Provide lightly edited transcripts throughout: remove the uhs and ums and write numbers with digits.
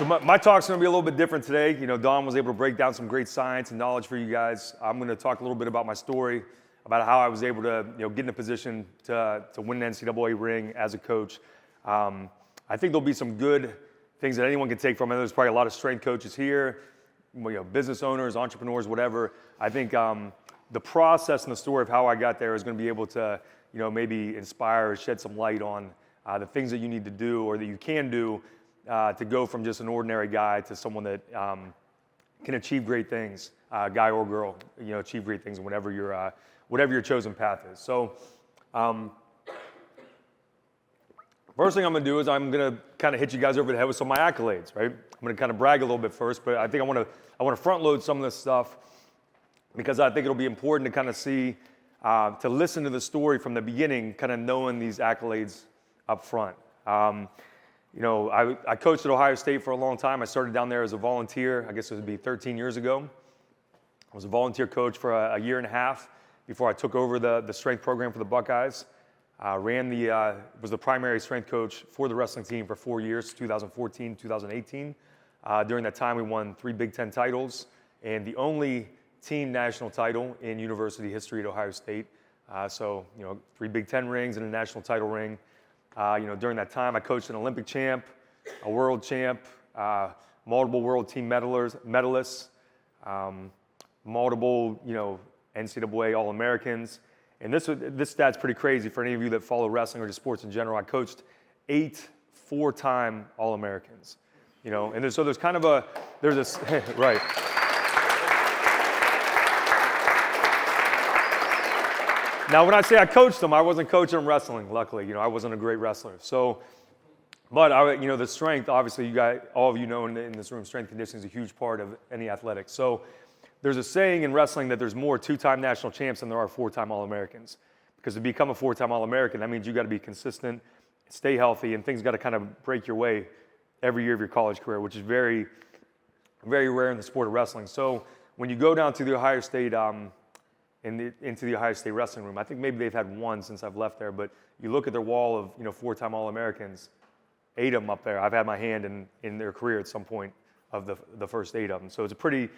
So my talk's going to be a little bit different today. Don was able to break down some great science and knowledge for you guys. I'm going to talk a little bit about my story, about how I was able to get in a position to win an NCAA ring as a coach. I think there'll be some good things that anyone can take from it. There's probably a lot of strength coaches here, business owners, entrepreneurs, whatever. I think the process and the story of how I got there is going to be able to maybe inspire or shed some light on the things that you need to do or that you can do to go from just an ordinary guy to someone that can achieve great things, guy or girl, achieve great things in whatever your chosen path is. So first thing I'm going to do is I'm going to kind of hit you guys over the head with some of my accolades, right? I'm going to kind of brag a little bit first, but I think I want to front load some of this stuff because I think it'll be important to kind of see, to listen to the story from the beginning, kind of knowing these accolades up front. I coached at Ohio State for a long time. I started down there as a volunteer. I guess it would be 13 years ago. I was a volunteer coach for a year and a half before I took over the strength program for the Buckeyes. Was the primary strength coach for the wrestling team for 4 years, 2014, 2018. During that time, we won 3 Big Ten titles and the only team national title in university history at Ohio State. 3 Big Ten rings and a national title ring. During that time, I coached an Olympic champ, a world champ, multiple world team medalists, multiple, NCAA All-Americans. And this stat's pretty crazy for any of you that follow wrestling or just sports in general. I coached 8 4-time All-Americans, and there's this, right. Now, when I say I coached them, I wasn't coaching them wrestling, luckily. I wasn't a great wrestler. But the strength, obviously, all of you know in this room, strength conditioning is a huge part of any athletics. So there's a saying in wrestling that there's more 2-time national champs than there are 4-time All-Americans. Because to become a 4-time All-American, that means you got to be consistent, stay healthy, and things got to kind of break your way every year of your college career, which is very, very rare in the sport of wrestling. So when you go down to the Ohio State into the Ohio State wrestling room. I think maybe they've had one since I've left there, but you look at their wall of 4-time All-Americans, 8 of them up there. I've had my hand in their career at some point of the first 8 of them. So it's a pretty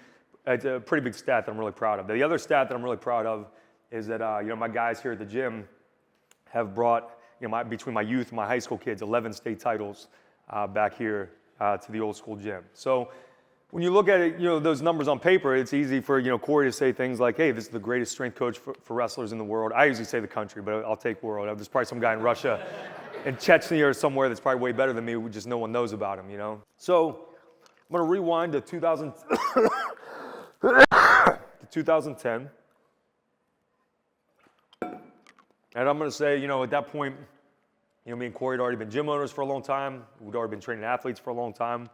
big stat that I'm really proud of. The other stat that I'm really proud of is that my guys here at the gym have brought between my youth and my high school kids 11 state titles back here to the old school gym. So when you look at it, those numbers on paper, it's easy for, Corey to say things like, hey, this is the greatest strength coach for wrestlers in the world. I usually say the country, but I'll take world. There's probably some guy in Russia, in Chechnya or somewhere that's probably way better than me. Just no one knows about him, So I'm going to rewind to 2010. And I'm going to say, at that point, me and Corey had already been gym owners for a long time. We'd already been training athletes for a long time.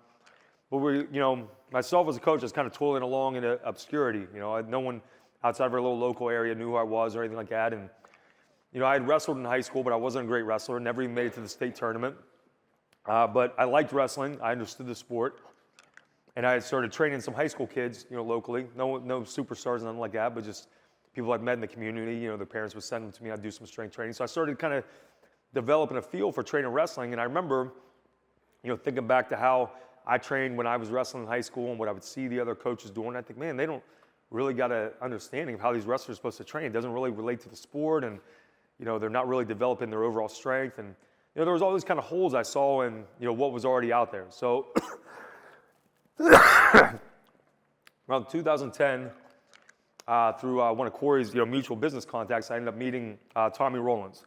But myself as a coach, I was kind of toiling along in obscurity. No one outside of our little local area knew who I was or anything like that. And, I had wrestled in high school, but I wasn't a great wrestler. Never even made it to the state tournament. But I liked wrestling. I understood the sport. And I had started training some high school kids, locally. No superstars, nothing like that, but just people I'd met in the community. Their parents would send them to me. I'd do some strength training. So I started kind of developing a feel for training wrestling. And I remember, thinking back to how I trained when I was wrestling in high school and what I would see the other coaches doing. I think, man, they don't really got an understanding of how these wrestlers are supposed to train. It doesn't really relate to the sport, and they're not really developing their overall strength. And there was all these kind of holes I saw in what was already out there. So around 2010, through one of Corey's mutual business contacts, I ended up meeting Tommy Rollins.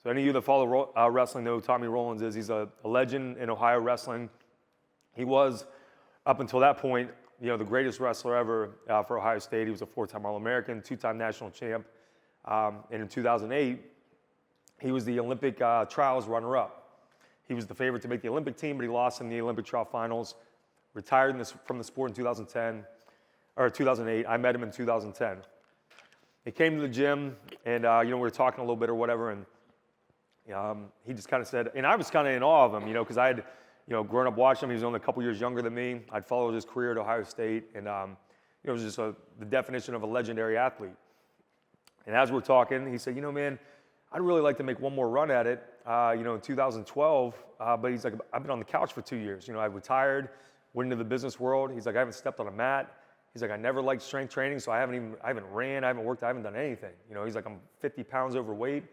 So any of you that follow wrestling know who Tommy Rollins is. He's a legend in Ohio wrestling. He was, up until that point, the greatest wrestler ever for Ohio State. He was a 4-time All-American, 2-time national champ. And in 2008, he was the Olympic trials runner-up. He was the favorite to make the Olympic team, but he lost in the Olympic trial finals. Retired from the sport in 2008. I met him in 2010. He came to the gym, and we were talking a little bit or whatever, and he just kind of said, and I was kind of in awe of him, because I had growing up watching him. He was only a couple years younger than me. I'd followed his career at Ohio State, and it was just the definition of a legendary athlete. And as we're talking, he said, man, I'd really like to make one more run at it, in 2012. But he's like, I've been on the couch for 2 years. I retired, went into the business world. He's like, I haven't stepped on a mat. He's like, I never liked strength training, so I haven't ran, I haven't worked, I haven't done anything. You know, he's like, I'm 50 pounds overweight.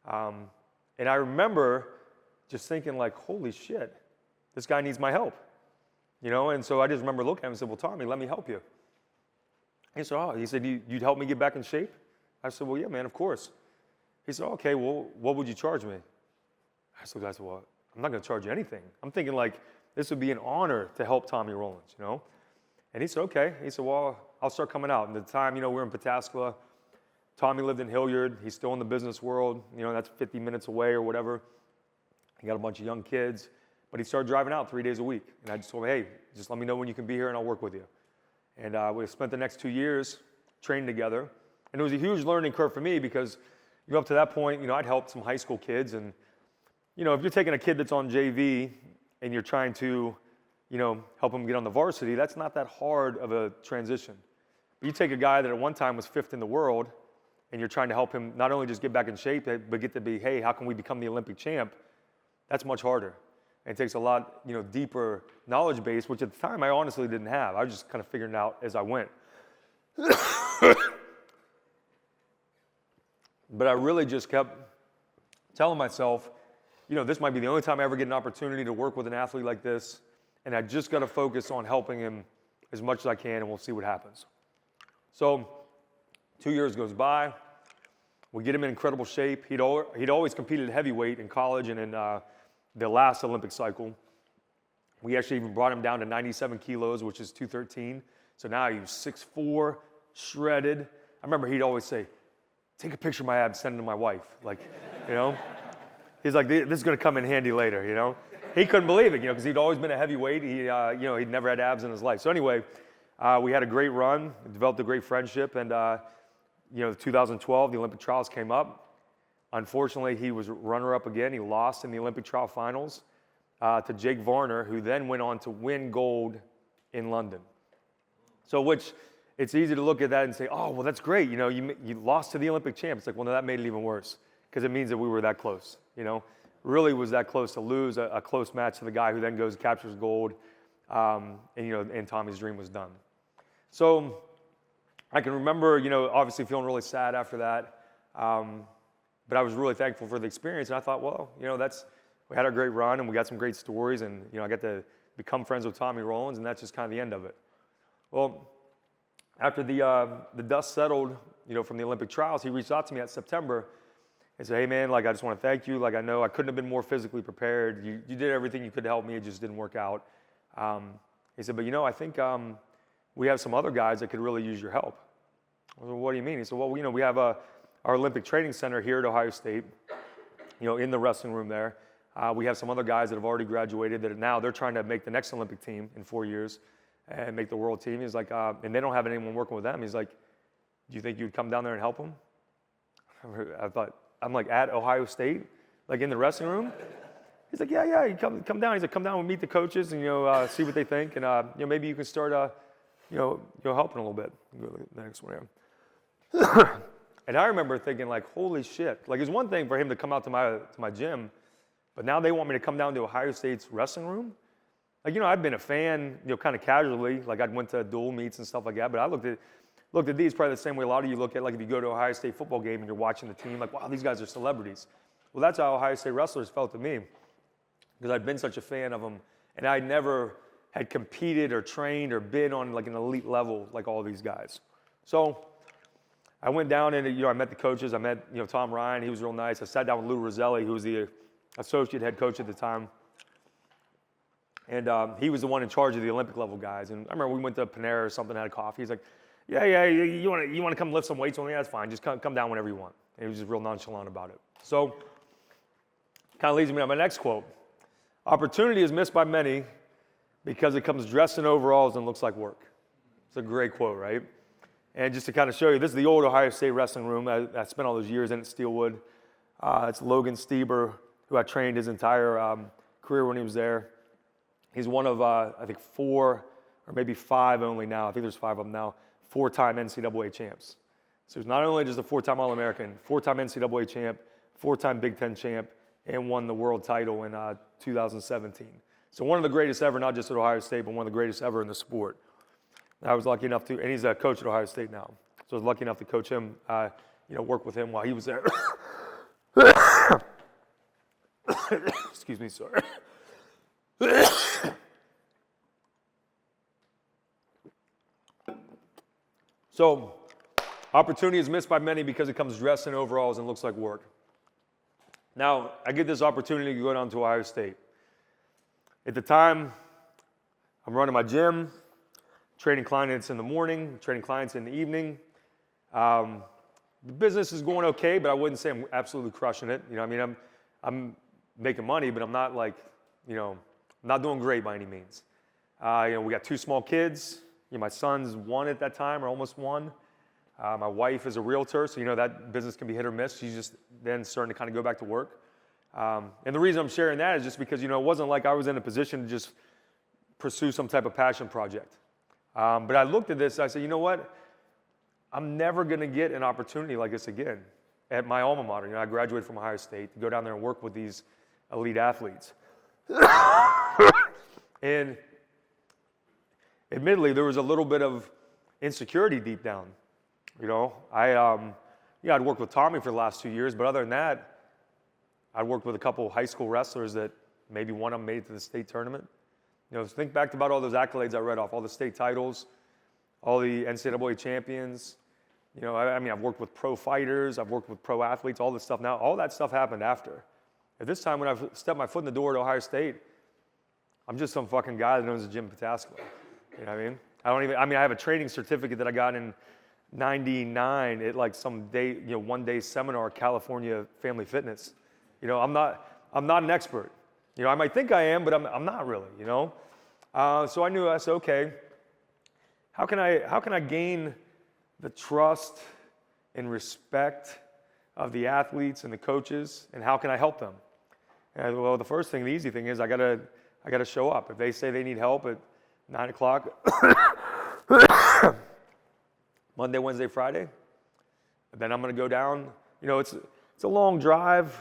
And I remember just thinking like, holy shit, this guy needs my help. You know, and so I just remember looking at him and said, well, Tommy, let me help you. He said, oh, he said, you'd help me get back in shape? I said, well, yeah, man, of course. He said, okay, well, what would you charge me? I said, well, I'm not going to charge you anything. I'm thinking like this would be an honor to help Tommy Rollins, you know? And he said, okay. He said, well, I'll start coming out. And at the time, you know, we were in Pataskala. Tommy lived in Hilliard. He's still in the business world. You know, that's 50 minutes away or whatever. He got a bunch of young kids. But he started driving out 3 days a week. And I just told him, hey, just let me know when you can be here and I'll work with you. And we spent the next 2 years training together. And it was a huge learning curve for me because, you know, up to that point, you know, I'd helped some high school kids. And, you know, if you're taking a kid that's on JV and you're trying to, you know, help him get on the varsity, that's not that hard of a transition. But you take a guy that at one time was 5th in the world and you're trying to help him not only just get back in shape, but get to be, hey, how can we become the Olympic champ? That's much harder. And it takes a lot, you know, deeper knowledge base, which at the time I honestly didn't have. I was just kind of figuring it out as I went. But I really just kept telling myself, you know, this might be the only time I ever get an opportunity to work with an athlete like this, and I just got to focus on helping him as much as I can, and we'll see what happens. So 2 years goes by. We get him in incredible shape. He'd always competed at heavyweight in college and in the last Olympic cycle. We actually even brought him down to 97 kilos, which is 213. So now he was 6'4", shredded. I remember he'd always say, take a picture of my abs, send it to my wife. Like, you know, he's like, this is going to come in handy later, you know. He couldn't believe it, you know, because he'd always been a heavyweight. He, you know, he'd never had abs in his life. So anyway, we had a great run, developed a great friendship, and, you know, 2012, the Olympic trials came up. Unfortunately, he was runner-up again. He lost in the Olympic trial finals to Jake Varner, who then went on to win gold in London. So which, it's easy to look at that and say, oh, well, that's great. You know, you lost to the Olympic champ. It's like, well, no, that made it even worse because it means that we were that close, you know. Really was that close to lose a close match to the guy who then goes and captures gold, and, you know, and Tommy's dream was done. So I can remember, you know, obviously feeling really sad after that. But I was really thankful for the experience, and I thought, well, you know, we had a great run, and we got some great stories, and, you know, I got to become friends with Tommy Rollins, and that's just kind of the end of it. Well, after the dust settled, you know, from the Olympic trials, he reached out to me that September and said, hey, man, like, I just want to thank you. Like, I know I couldn't have been more physically prepared. You did everything you could to help me. It just didn't work out. He said, but, you know, I think we have some other guys that could really use your help. I said, well, what do you mean? He said, well, you know, we have our Olympic Training Center here at Ohio State, you know, in the wrestling room there. We have some other guys that have already graduated that now they're trying to make the next Olympic team in 4 years and make the world team. He's like, and they don't have anyone working with them. He's like, do you think you'd come down there and help them? I thought, I'm like, at Ohio State, like in the wrestling room? He's like, yeah, you come down. He's like, come down and meet the coaches and, you know, see what they think. And, you know, maybe you can start, you know, helping a little bit. Go to the next one here. And I remember thinking, like, holy shit. Like, it's one thing for him to come out to my gym, but now they want me to come down to Ohio State's wrestling room? Like, you know, I'd been a fan, you know, kind of casually. Like, I'd went to dual meets and stuff like that, but I looked at these probably the same way a lot of you look at, like, if you go to an Ohio State football game and you're watching the team, like, wow, these guys are celebrities. Well, that's how Ohio State wrestlers felt to me, because I'd been such a fan of them, and I never had competed or trained or been on, like, an elite level like all these guys. So I went down and, you know, I met the coaches. I met, you know, Tom Ryan. He was real nice. I sat down with Lou Roselli, who was the associate head coach at the time. And he was the one in charge of the Olympic level guys. And I remember we went to Panera or something, had a coffee. He's like, yeah, you want to come lift some weights on me? That's fine. Just come down whenever you want. And he was just real nonchalant about it. So kind of leads me to my next quote. Opportunity is missed by many because it comes dressed in overalls and looks like work. It's a great quote, right? And just to kind of show you, this is the old Ohio State wrestling room. I spent all those years in at Steelwood. It's Logan Stieber, who I trained his entire career when he was there. He's one of, I think, 4 or maybe 5 only now. I think there's 5 of them now. 4-time NCAA champs. So he's not only just a 4-time All-American, 4-time NCAA champ, 4-time Big Ten champ, and won the world title in 2017. So one of the greatest ever, not just at Ohio State, but one of the greatest ever in the sport. I was lucky enough to, and he's a coach at Ohio State now. So I was lucky enough to coach him, work with him while he was there. Excuse me, sorry. So, opportunity is missed by many because it comes dressed in overalls and looks like work. Now, I get this opportunity to go down to Ohio State. At the time, I'm running my gym, training clients in the morning, training clients in the evening. The business is going okay, but I wouldn't say I'm absolutely crushing it. I'm making money, but I'm not not doing great by any means. We got 2 small kids. My son's 1 at that time, or almost 1. My wife is a realtor, so that business can be hit or miss. She's just then starting to kind of go back to work. And the reason I'm sharing that is just because, it wasn't like I was in a position to just pursue some type of passion project. But I looked at this, I said, you know what? I'm never going to get an opportunity like this again at my alma mater. I graduated from Ohio State to go down there and work with these elite athletes. And admittedly, there was a little bit of insecurity deep down. I'd worked with Tommy for the last 2 years, but other than that, I'd worked with a couple high school wrestlers that maybe one of them made it to the state tournament. Think back about all those accolades I read off, all the state titles, all the NCAA champions. I've worked with pro fighters, I've worked with pro athletes, all this stuff. Now, all that stuff happened after. At this time, when I've stepped my foot in the door at Ohio State, I'm just some fucking guy that owns a gym in Pataskala. You know what I mean? I have a training certificate that I got in '99 at some day, one-day seminar at California Family Fitness. I'm not an expert. I might think I am, but I'm not really. So I said, okay, how can I gain the trust and respect of the athletes and the coaches, and how can I help them? And well, the first thing, the easy thing is I gotta show up. If they say they need help at 9 o'clock, Monday, Wednesday, Friday, then I'm gonna go down. It's a long drive.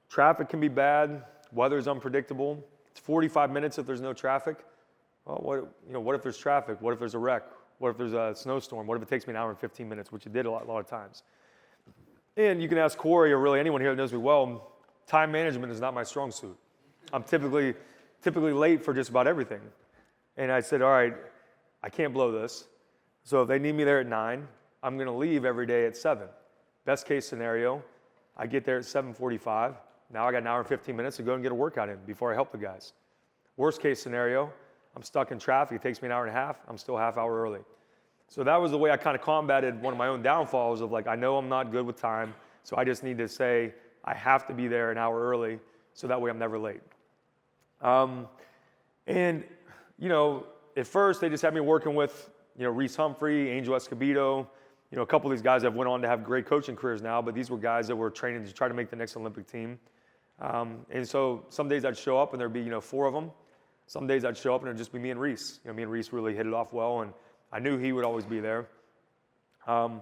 Traffic can be bad. Weather's unpredictable. It's 45 minutes if there's no traffic. Well, what if there's traffic? What if there's a wreck? What if there's a snowstorm? What if it takes me an hour and 15 minutes, which it did a lot of times? And you can ask Corey or really anyone here that knows me well, time management is not my strong suit. I'm typically late for just about everything. And I said, all right, I can't blow this. So if they need me there at 9, I'm gonna leave every day at 7. Best case scenario, I get there at 7:45. Now I got an hour and 15 minutes to go and get a workout in before I help the guys. Worst case scenario, I'm stuck in traffic. It takes me an hour and a half. I'm still a half hour early. So that was the way I kind of combated one of my own downfalls of I know I'm not good with time, so I just need to say I have to be there an hour early so that way I'm never late. At first they just had me working with, Reese Humphrey, Angel Escobedo, a couple of these guys that went on to have great coaching careers now, but these were guys that were training to try to make the next Olympic team. And so some days I'd show up and there'd be, 4 of them. Some days I'd show up and it'd just be me and Reese. Me and Reese really hit it off well, and I knew he would always be there. But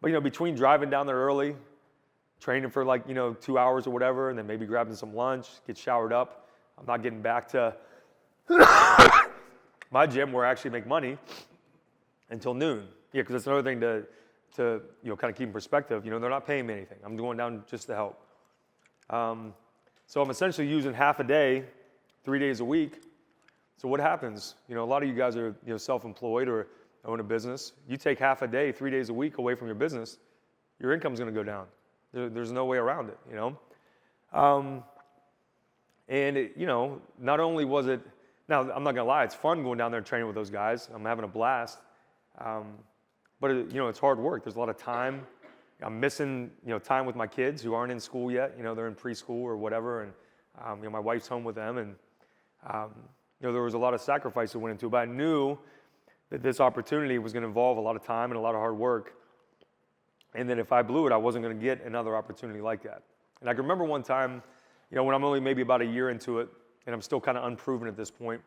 between driving down there early, training for 2 hours or whatever, and then maybe grabbing some lunch, get showered up, I'm not getting back to my gym where I actually make money until noon. Yeah, because that's another thing to kind of keep in perspective. They're not paying me anything. I'm going down just to help. So I'm essentially using half a day, 3 days a week. So what happens? A lot of you guys are self-employed or own a business. You take half a day, 3 days a week away from your business, your income's going to go down. There's no way around it. Not only was it, now I'm not going to lie, it's fun going down there and training with those guys. I'm having a blast. But it's hard work. There's a lot of time. I'm missing, time with my kids who aren't in school yet. They're in preschool or whatever, and my wife's home with them, and there was a lot of sacrifice that went into it. But I knew that this opportunity was going to involve a lot of time and a lot of hard work, and that if I blew it, I wasn't going to get another opportunity like that. And I can remember one time, when I'm only maybe about a year into it, and I'm still kind of unproven at this point.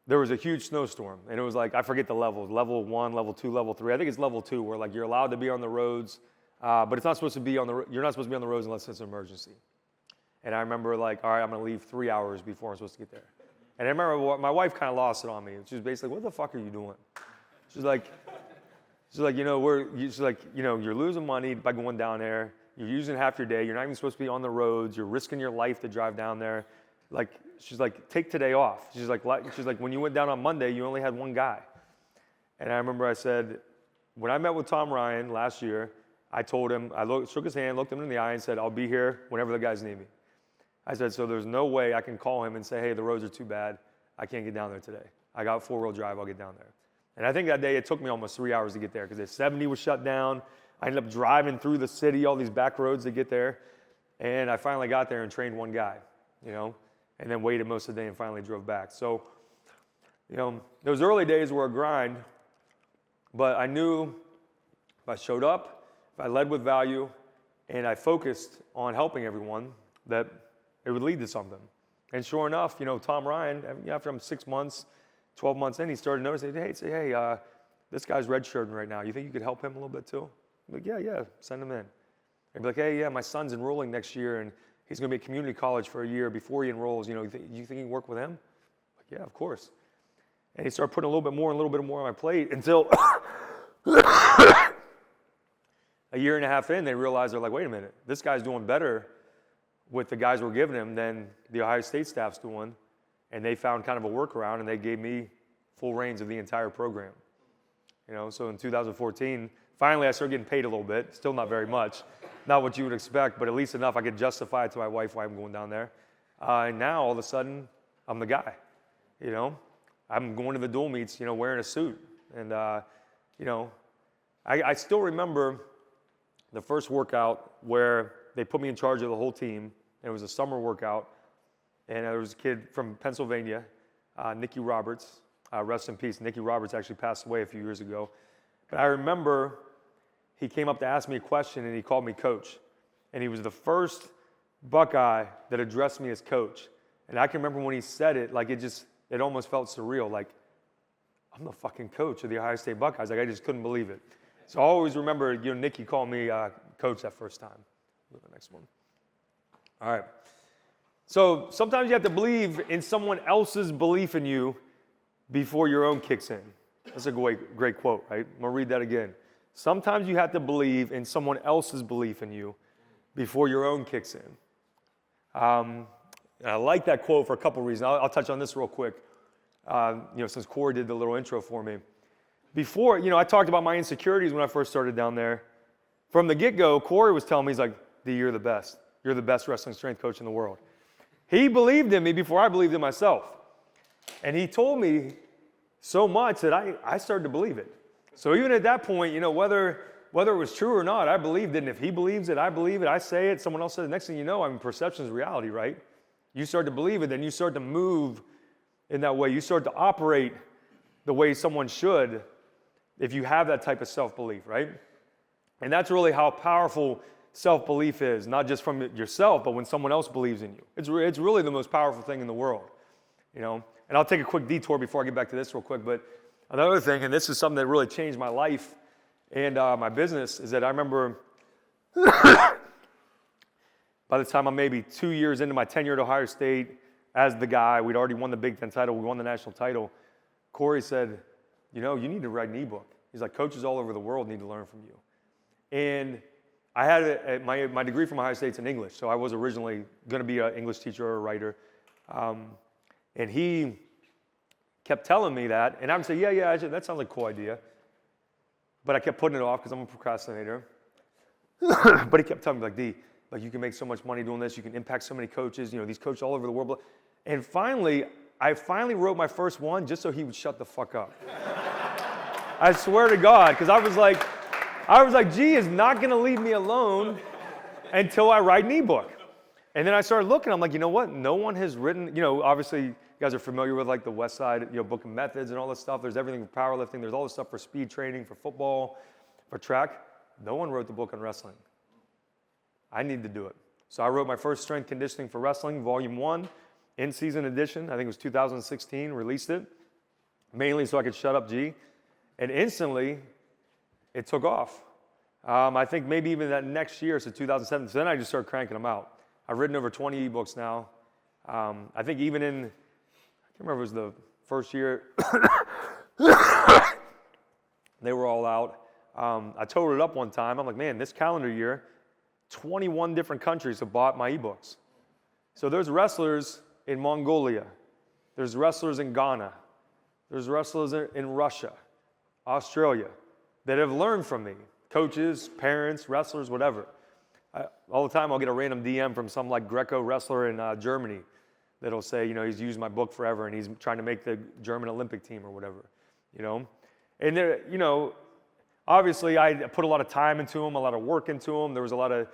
There was a huge snowstorm, and it was I forget the levels, level 1, level 2, level 3. I think it's level 2, where you're allowed to be on the roads but it's not supposed to be you're not supposed to be on the roads unless it's an emergency. And I remember like, all right, I'm going to leave 3 hours before I'm supposed to get there. And I remember my wife kind of lost it on me. She was basically, what the fuck are you doing? She's like, you're losing money by going down there. You're using half your day. You're not even supposed to be on the roads. You're risking your life to drive down there. Like, she's like, take today off. She's like, when you went down on Monday, you only had one guy. And I remember I said, when I met with Tom Ryan last year, I told him, shook his hand, looked him in the eye and said, I'll be here whenever the guys need me. I said, so there's no way I can call him and say, hey, the roads are too bad. I can't get down there today. I got 4-wheel drive, I'll get down there. And I think that day it took me almost 3 hours to get there because the 70 was shut down. I ended up driving through the city, all these back roads to get there. And I finally got there and trained one guy, and then waited most of the day and finally drove back. So, those early days were a grind, but I knew if I showed up, if I led with value, and I focused on helping everyone, that it would lead to something. And sure enough, Tom Ryan, after I'm 6 months, 12 months in, he started noticing, hey, this guy's redshirting right now. You think you could help him a little bit too? I'm like, yeah, send him in. And be like, hey, yeah, my son's enrolling next year, and he's going to be at community college for a year before he enrolls. You think you can work with him? I'm like, yeah, of course. And he started putting a little bit more on my plate until a year and a half in, they realized, they're like, wait a minute, this guy's doing better with the guys we're giving him than the Ohio State staff's doing. And they found kind of a workaround, and they gave me full reins of the entire program. So in 2014, finally I started getting paid a little bit, still not very much, not what you would expect, but at least enough I could justify it to my wife why I'm going down there. And now all of a sudden, I'm the guy. I'm going to the dual meets, wearing a suit. And, I still remember the first workout where they put me in charge of the whole team, and it was a summer workout. And there was a kid from Pennsylvania, Nicky Roberts, rest in peace. Nicky Roberts actually passed away a few years ago. But I remember he came up to ask me a question, and he called me coach. And he was the first Buckeye that addressed me as coach. And I can remember when he said it, like it almost felt surreal. Like, I'm the fucking coach of the Ohio State Buckeyes. Like, I just couldn't believe it. So I always remember, Nicky called me coach that first time. Go to the next one. All right. So sometimes you have to believe in someone else's belief in you before your own kicks in. That's a great quote, right? I'm going to read that again. Sometimes you have to believe in someone else's belief in you before your own kicks in. And I like that quote for a couple reasons. I'll touch on this real quick, since Corey did the little intro for me. Before, I talked about my insecurities when I first started down there. From the get-go, Corey was telling me, he's like, D, you're the best. You're the best wrestling strength coach in the world. He believed in me before I believed in myself. And he told me so much that I started to believe it. So even at that point, whether it was true or not, I believed it. And if he believes it, I believe it. I say it, someone else says it. Next thing you know, perception is reality, right? You start to believe it, then you start to move in that way. You start to operate the way someone should if you have that type of self-belief, right? And that's really how powerful self-belief is, not just from yourself, but when someone else believes in you. It's really the most powerful thing in the world, And I'll take a quick detour before I get back to this real quick, but another thing, and this is something that really changed my life and my business, is that I remember by the time I'm maybe 2 years into my tenure at Ohio State as the guy, we'd already won the Big Ten title, we won the national title, Corey said, you need to write an ebook. He's like, coaches all over the world need to learn from you. And I had my degree from Ohio State's in English, so I was originally going to be an English teacher or a writer. And he kept telling me that, and I would say, yeah, that sounds like a cool idea. But I kept putting it off because I'm a procrastinator. But he kept telling me, like, D, you can make so much money doing this, you can impact so many coaches, these coaches all over the world. And I finally wrote my first one just so he would shut the fuck up. I swear to God, because I was like, G is not going to leave me alone until I write an ebook. And then I started looking, I'm like, you know what? No one has written, obviously you guys are familiar with like the West Side, book of methods and all this stuff. There's everything for powerlifting. There's all this stuff for speed training, for football, for track. No one wrote the book on wrestling. I need to do it. So I wrote my first strength conditioning for wrestling, volume 1, in-season edition. I think it was 2016, released it, mainly so I could shut up G. And instantly, it took off. I think maybe even that next year, so 2007. So then I just started cranking them out. I've written over 20 ebooks now. I think even in, I can't remember if it was the first year, they were all out. I totaled it up one time. I'm like, man, this calendar year, 21 different countries have bought my ebooks. So there's wrestlers in Mongolia. There's wrestlers in Ghana. There's wrestlers in Russia, Australia, that have learned from me. Coaches, parents, wrestlers, whatever. All the time I'll get a random DM from some like Greco wrestler in Germany that'll say, he's used my book forever and he's trying to make the German Olympic team or whatever, And there, obviously I put a lot of time into them, a lot of work into them. There was a lot of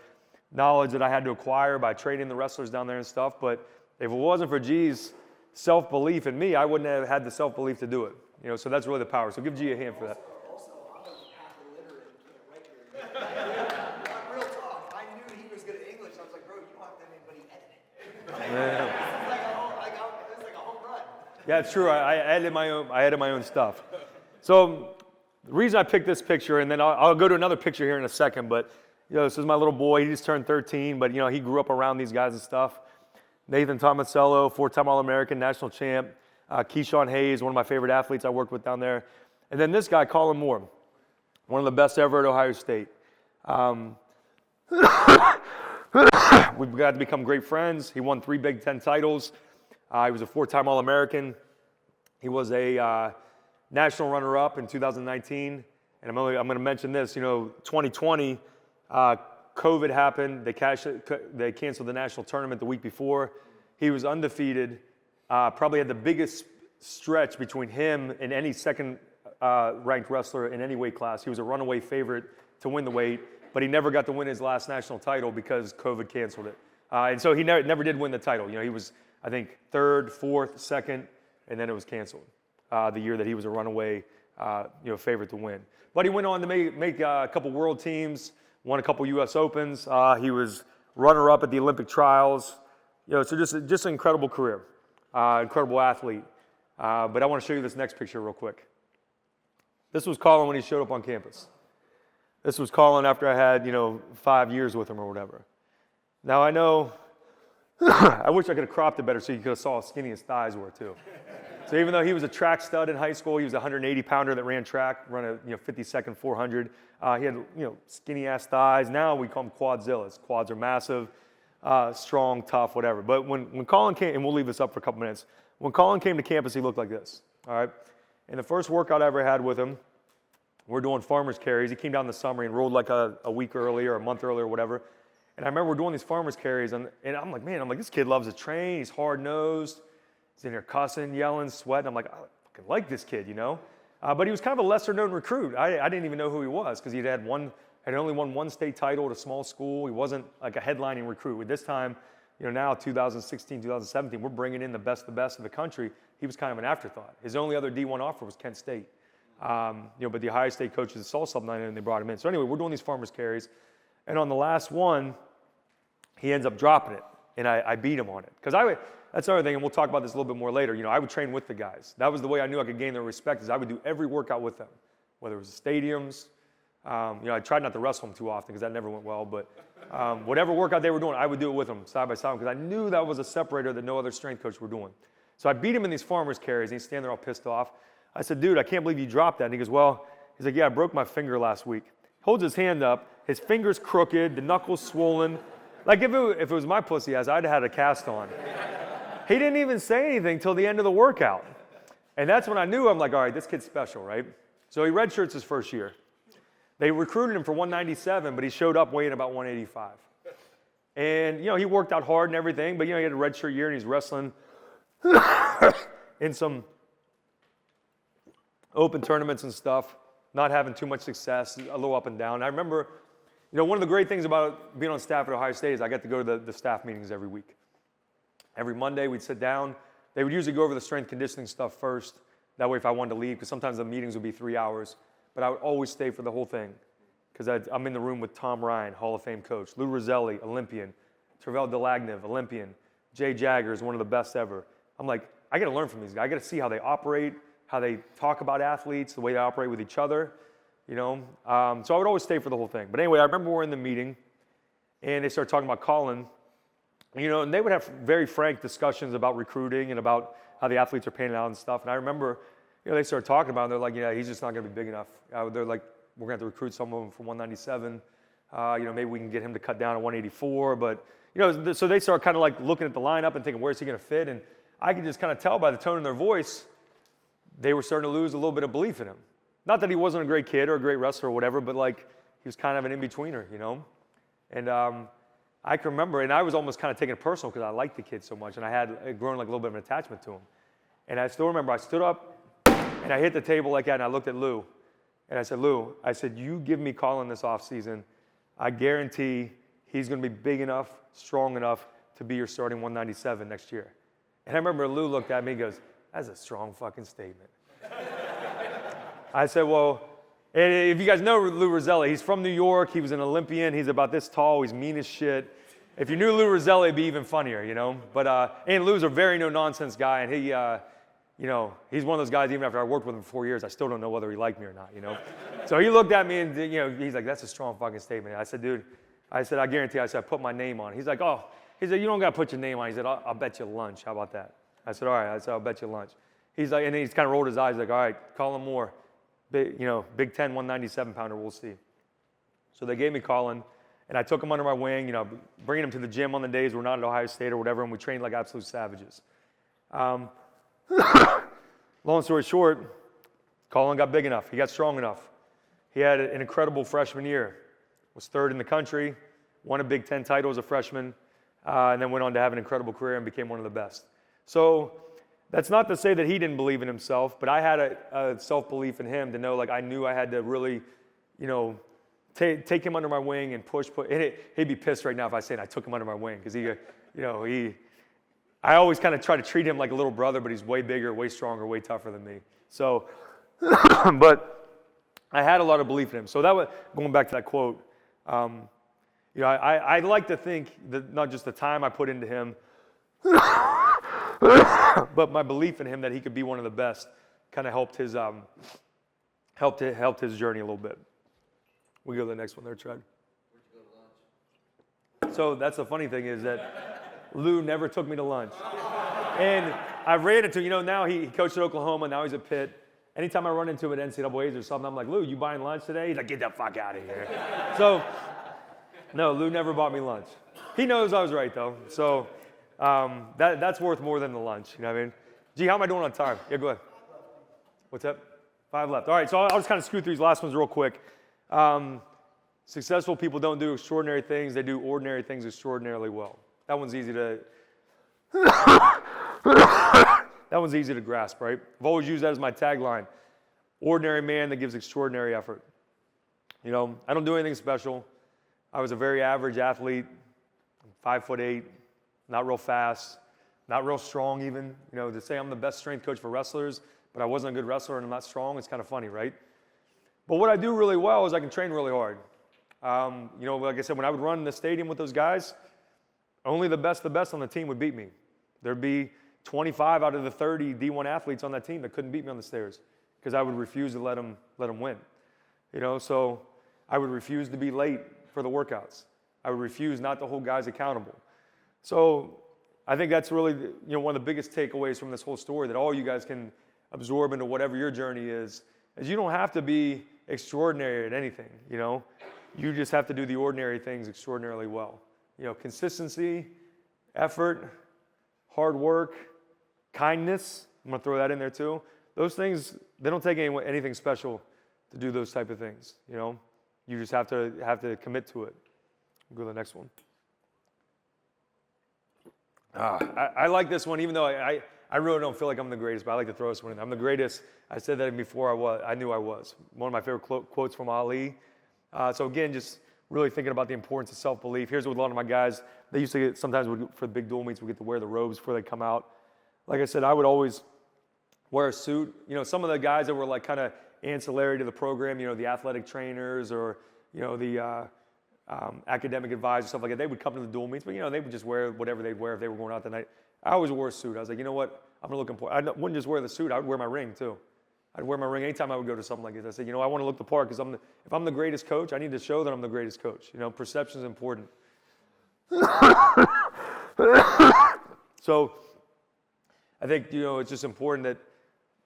knowledge that I had to acquire by training the wrestlers down there and stuff. But if it wasn't for G's self-belief in me, I wouldn't have had the self-belief to do it. So that's really the power. So give G a hand for that. Also, I'm half illiterate and can't write your real talk. I knew he was good at English. I was like, bro, you don't have to have anybody edit it. It's like a home run. Yeah, it's true. I edited my own stuff. So the reason I picked this picture, and then I'll go to another picture here in a second, but this is my little boy. He just turned 13, but he grew up around these guys and stuff. Nathan Tomasello, 4-time All-American, national champ. Keyshawn Hayes, one of my favorite athletes I worked with down there. And then this guy, Colin Moore, one of the best ever at Ohio State. We've got to become great friends. He won 3 Big Ten titles. He was a 4-time All-American. He was a national runner-up in 2019. And I'm going to mention this, 2020, COVID happened. They canceled the national tournament the week before. He was undefeated. Probably had the biggest stretch between him and any second ranked wrestler in any weight class. He was a runaway favorite to win the weight, but he never got to win his last national title because COVID canceled it. And so he never did win the title. He was, I think, 3rd, 4th, 2nd, and then it was canceled the year that he was a runaway favorite to win. But he went on to make a couple world teams, won a couple U.S. Opens. He was runner-up at the Olympic trials. So just an incredible career, incredible athlete. But I want to show you this next picture real quick. This was Colin when he showed up on campus. This was Colin after I had, 5 years with him or whatever. Now I know, I wish I could have cropped it better so you could have saw how skinny his thighs were too. So even though he was a track stud in high school, he was a 180-pounder that ran track, run a 52nd 400. He had skinny ass thighs. Now we call them quadzillas. Quads are massive, strong, tough, whatever. But when Colin came, and we'll leave this up for a couple minutes. When Colin came to campus, he looked like this. All right. And the first workout I ever had with him, we're doing farmers carries. He came down in the summer and rolled like a week earlier, a month earlier, or whatever. And I remember we're doing these farmers carries, and I'm like, man, this kid loves to train. He's hard-nosed. He's in here cussing, yelling, sweating. I'm like, I fucking like this kid, But he was kind of a lesser-known recruit. I didn't even know who he was because had only won 1 state title at a small school. He wasn't like a headlining recruit. At this time, now 2016, 2017, we're bringing in the best of the country. He was kind of an afterthought. His only other D1 offer was Kent State. But the Ohio State coaches saw something and they brought him in. So anyway, we're doing these farmers carries. And on the last one, he ends up dropping it. And I beat him on it. Because that's another thing, and we'll talk about this a little bit more later. I would train with the guys. That was the way I knew I could gain their respect, is I would do every workout with them, whether it was the stadiums. I tried not to wrestle them too often because that never went well. But whatever workout they were doing, I would do it with them side by side because I knew that was a separator that no other strength coach were doing. So I beat him in these farmers carries, and he's standing there all pissed off. I said, dude, I can't believe you dropped that. And he goes, he's like, yeah, I broke my finger last week. Holds his hand up, his finger's crooked, the knuckles swollen. Like if it was my pussy ass, I'd have had a cast on. He didn't even say anything till the end of the workout. And that's when I knew, I'm like, all right, this kid's special, right? So he redshirts his first year. They recruited him for 197, but he showed up weighing about 185. And, he worked out hard and everything, but, he had a redshirt year and he's wrestling in some open tournaments and stuff, not having too much success, a little up and down. I remember, one of the great things about being on staff at Ohio State is I got to go to the staff meetings every week. Every Monday we'd sit down. They would usually go over the strength conditioning stuff first. That way if I wanted to leave, because sometimes the meetings would be 3 hours, but I would always stay for the whole thing because I'm in the room with Tom Ryan, Hall of Fame coach, Lou Roselli, Olympian, Tervel Delagnev, Olympian, Jay Jaggers, one of the best ever. I'm like, I got to learn from these guys. I got to see how they operate, how they talk about athletes, the way they operate with each other. you know. So I would always stay for the whole thing. But anyway, I remember we're in the meeting, and they started talking about Colin, you know, and they would have very frank discussions about recruiting and about how the athletes are panning out and stuff. And I remember, you know, they started talking about it, and they're like, yeah, he's just not going to be big enough. They're like, we're going to have to recruit some of them for 197. You know, maybe we can get him to cut down to 184. But, you know, so they start kind of like looking at the lineup and thinking, where's he going to fit? And I could just kind of tell by the tone in their voice, they were starting to lose a little bit of belief in him. Not that he wasn't a great kid or a great wrestler or whatever, but like he was kind of an in-betweener, you know? And I can remember, and I was almost kind of taking it personal because I liked the kid so much, and I had grown like a little bit of an attachment to him. And I still remember I stood up, and I hit the table like that, and I looked at Lou, and I said, Lou, I said, you give me Colin this offseason, I guarantee he's going to be big enough, strong enough to be your starting 197 next year. And I remember Lou looked at me and goes, that's a strong fucking statement. I said, well, and if you guys know Lou Rosselli, he's from New York. He was an Olympian. He's about this tall. He's mean as shit. If you knew Lou Rosselli, it'd be even funnier, you know. But and Lou's a very no-nonsense guy, and he, you know, he's one of those guys. Even after I worked with him for 4 years, I still don't know whether he liked me or not, you know. So he looked at me and, you know, he's like, "That's a strong fucking statement." I said, "Dude," I said, "I guarantee." I said, "I put my name on." He's like, "Oh," he said, "You don't gotta put your name on." He said, "I'll bet you lunch. How about that?" I said, "All right." I said, "I'll bet you lunch." He's like, and he's kind of rolled his eyes, like, "All right, Colin Moore. Big, you know, Big Ten 197 pounder, we'll see." So they gave me Colin, and I took him under my wing, you know, bringing him to the gym on the days we're not at Ohio State or whatever, and we trained like absolute savages. Long story short, Colin got big enough. He got strong enough. He had an incredible freshman year. Was third in the country, won a Big Ten title as a freshman, and then went on to have an incredible career and became one of the best. So that's not to say that he didn't believe in himself, but I had a self-belief in him to know, like, I knew I had to really, you know, take him under my wing and push. And he'd be pissed right now if I said I took him under my wing because he, you know, I always kind of try to treat him like a little brother, but he's way bigger, way stronger, way tougher than me. So, but I had a lot of belief in him. So that was, going back to that quote, you know, I like to think that not just the time I put into him, but my belief in him that he could be one of the best kind of helped his journey a little bit. We go to the next one there, Tread. Where'd you go to lunch? So that's the funny thing is that Lou never took me to lunch. And I ran into, you know, now he coached at Oklahoma, now he's at Pitt. Anytime I run into him at NCAAs or something, I'm like, Lou, you buying lunch today? He's like, get the fuck out of here. So, no, Lou never bought me lunch. He knows I was right, though. So that's worth more than the lunch, you know what I mean? Gee, how am I doing on time? Yeah, go ahead. What's that? 5 left. All right, so I'll just kind of scoot through these last ones real quick. Successful people don't do extraordinary things. They do ordinary things extraordinarily well. That one's easy to grasp, right? I've always used that as my tagline. Ordinary man that gives extraordinary effort. You know, I don't do anything special. I was a very average athlete, 5'8", not real fast, not real strong even. You know, to say I'm the best strength coach for wrestlers, but I wasn't a good wrestler and I'm not strong, it's kind of funny, right? But what I do really well is I can train really hard. You know, like I said, when I would run in the stadium with those guys, only the best on the team would beat me. There'd be 25 out of the 30 D1 athletes on that team that couldn't beat me on the stairs because I would refuse to let them win. You know, so I would refuse to be late for the workouts. I would refuse not to hold guys accountable. So I think that's really, you know, one of the biggest takeaways from this whole story that all you guys can absorb into whatever your journey is you don't have to be extraordinary at anything, you know. You just have to do the ordinary things extraordinarily well. You know, consistency, effort, hard work, kindness. I'm going to throw that in there too. Those things, they don't take anything special to do those type of things, you know. You just have to commit to it. We'll go to the next one. I like this one, even though I really don't feel like I'm the greatest, but I like to throw this one in. I'm the greatest. I said that before I knew I was. One of my favorite quotes from Ali. So again, just really thinking about the importance of self-belief. Here's what a lot of my guys, they used to get, sometimes for the big dual meets, we get to wear the robes before they come out. Like I said, I would always wear a suit. You know, some of the guys that were like kind of ancillary to the program, you know, the athletic trainers or, you know, the academic advisors, stuff like that, they would come to the dual meets, but, you know, they would just wear whatever they'd wear if they were going out that night. I always wore a suit. I was like, you know what? I'm going to look important. I wouldn't just wear the suit. I would wear my ring too. I'd wear my ring anytime I would go to something like this. I said, I want to look the part because if I'm the greatest coach, I need to show that I'm the greatest coach. Perception is important. So I think, it's just important that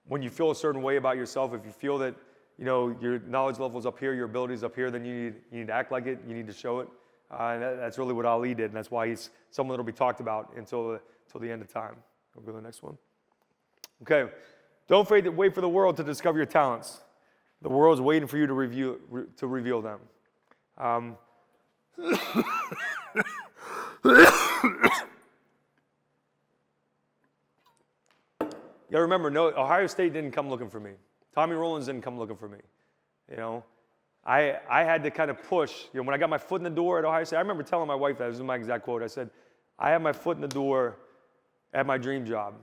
when you feel a certain way about yourself, if you feel that, your knowledge level is up here, your ability is up here, then you need to act like it, you need to show it. And that's really what Ali did, and that's why he's someone that will be talked about until the end of time. We'll go to the next one. Okay. Don't wait for the world to discover your talents. The world's waiting for you to reveal them. You gotta remember, no, Ohio State didn't come looking for me. Tommy Rollins didn't come looking for me. I had to kind of push. When I got my foot in the door at Ohio State, I remember telling my wife that. This is my exact quote. I said, I have my foot in the door at my dream job.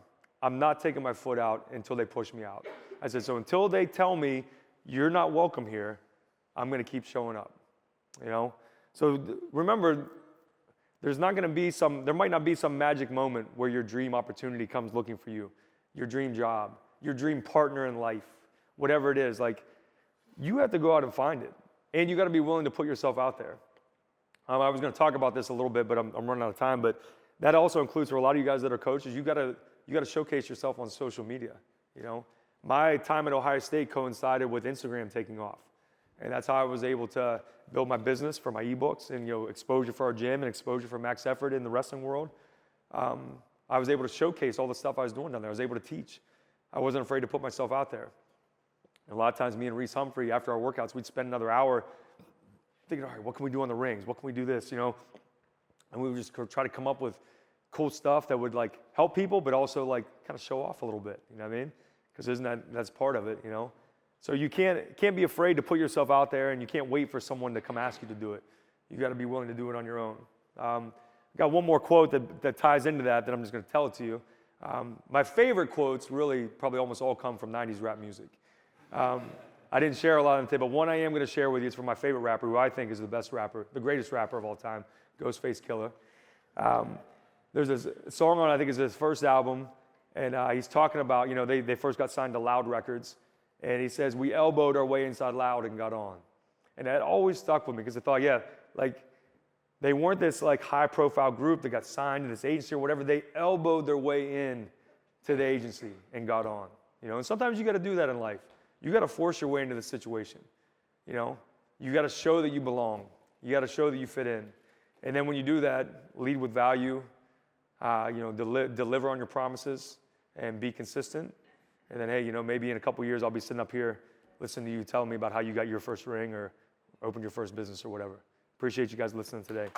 I'm not taking my foot out until they push me out. I said, so until they tell me you're not welcome here, I'm going to keep showing up. So remember, there might not be some magic moment where your dream opportunity comes looking for you, your dream job, your dream partner in life, whatever it is. Like, you have to go out and find it, and you got to be willing to put yourself out there. I was going to talk about this a little bit, but I'm running out of time. But that also includes for a lot of you guys that are coaches. You got to showcase yourself on social media. My time at Ohio State coincided with Instagram taking off, and that's how I was able to build my business for my ebooks and exposure for our gym and exposure for Max Effort in the wrestling world. I was able to showcase all the stuff I was doing down there. I was able to teach. I wasn't afraid to put myself out there. And a lot of times, me and Reese Humphrey, after our workouts, we'd spend another hour thinking, all right, what can we do on the rings? What can we do this? And we would just try to come up with cool stuff that would help people, but also kind of show off a little bit. You know what I mean? Because that's part of it. So you can't be afraid to put yourself out there, and you can't wait for someone to come ask you to do it. You got to be willing to do it on your own. I got one more quote that ties into that I'm just going to tell it to you. My favorite quotes really probably almost all come from 90s rap music. I didn't share a lot of them today, but one I am going to share with you is from my favorite rapper, who I think is the best rapper, the greatest rapper of all time, Ghostface Killer. There's this song on, I think it's his first album, and he's talking about, they first got signed to Loud Records, and he says, we elbowed our way inside Loud and got on. And that always stuck with me, because I thought, they weren't this high-profile group that got signed to this agency or whatever. They elbowed their way in to the agency and got on. And sometimes you got to do that in life. You got to force your way into the situation. You got to show that you belong. You got to show that you fit in. And then when you do that, lead with value. Deliver on your promises and be consistent. And then, hey, maybe in a couple years I'll be sitting up here listening to you telling me about how you got your first ring or opened your first business or whatever. Appreciate you guys listening today.